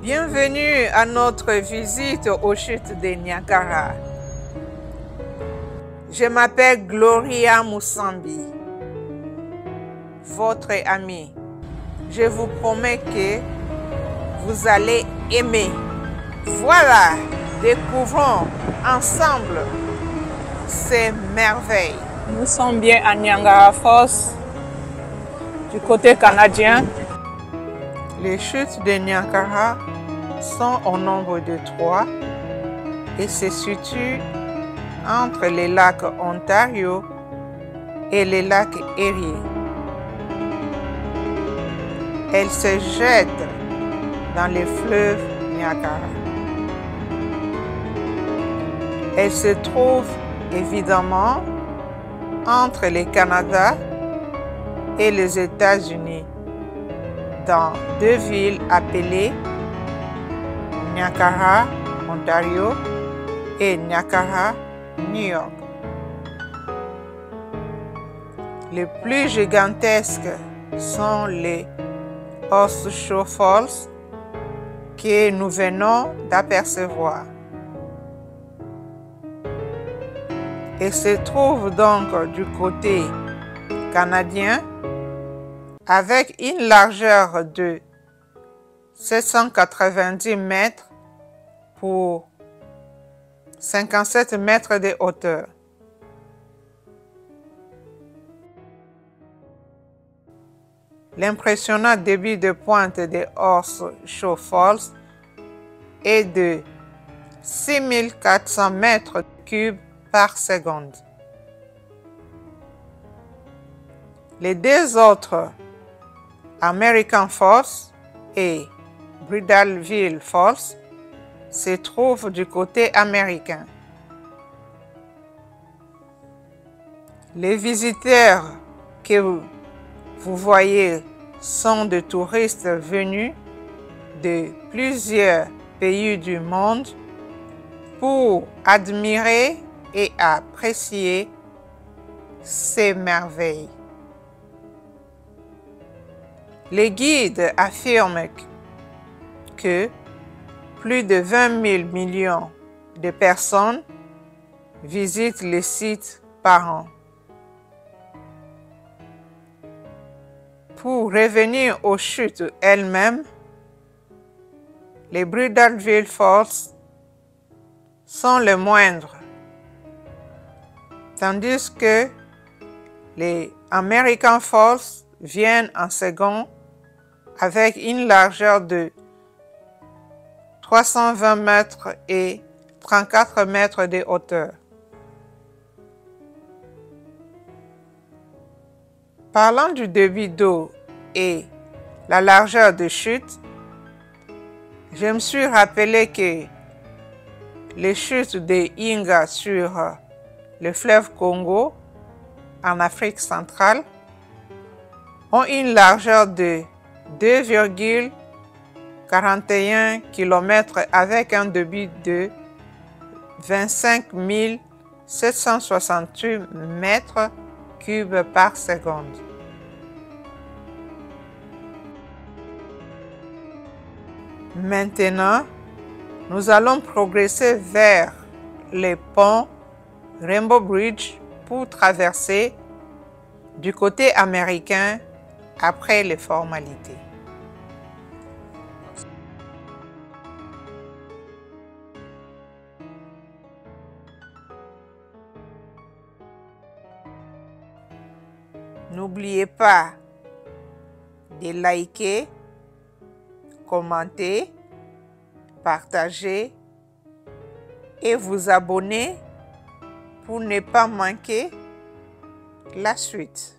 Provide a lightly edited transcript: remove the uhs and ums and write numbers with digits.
Bienvenue à notre visite aux chutes de Niagara. Je m'appelle Gloria Musambi, votre amie. Je vous promets que vous allez aimer. Voilà, découvrons ensemble ces merveilles. Nous sommes bien à Niagara Falls, du côté canadien. Les chutes de Niagara sont au nombre de 3 et se situent entre les lacs Ontario et les lacs Erie. Elles se jettent dans le fleuve Niagara. Elles se trouvent évidemment entre le Canada et les États-Unis, dans 2 villes appelées Niagara, Ontario et Niagara, New York. Les plus gigantesques sont les Horseshoe Falls que nous venons d'apercevoir. Et se trouve donc du côté canadien avec une largeur de 790 mètres pour 57 mètres de hauteur. L'impressionnant débit de pointe des Horseshoe Falls est de 6400 mètres cubes par seconde. Les 2 autres, American Falls et Bridalveil Falls, se trouvent du côté américain. Les visiteurs que vous voyez sont des touristes venus de plusieurs pays du monde pour admirer et apprécier ces merveilles. Les guides affirment que plus de 20 000 millions de personnes visitent le site par an. Pour revenir aux chutes elles-mêmes, les Bridalveil Falls sont les moindres, tandis que les American Falls viennent en second avec une largeur de 320 mètres et 34 mètres de hauteur. Parlant du débit d'eau et la largeur de chute, je me suis rappelé que les chutes de Inga sur le fleuve Congo en Afrique centrale ont une largeur de 2,41 km avec un débit de 25 768 mètres cubes par seconde. Maintenant, nous allons progresser vers les ponts Rainbow Bridge pour traverser du côté américain après les formalités. N'oubliez pas de liker, commenter, partager et vous abonner pour ne pas manquer la suite.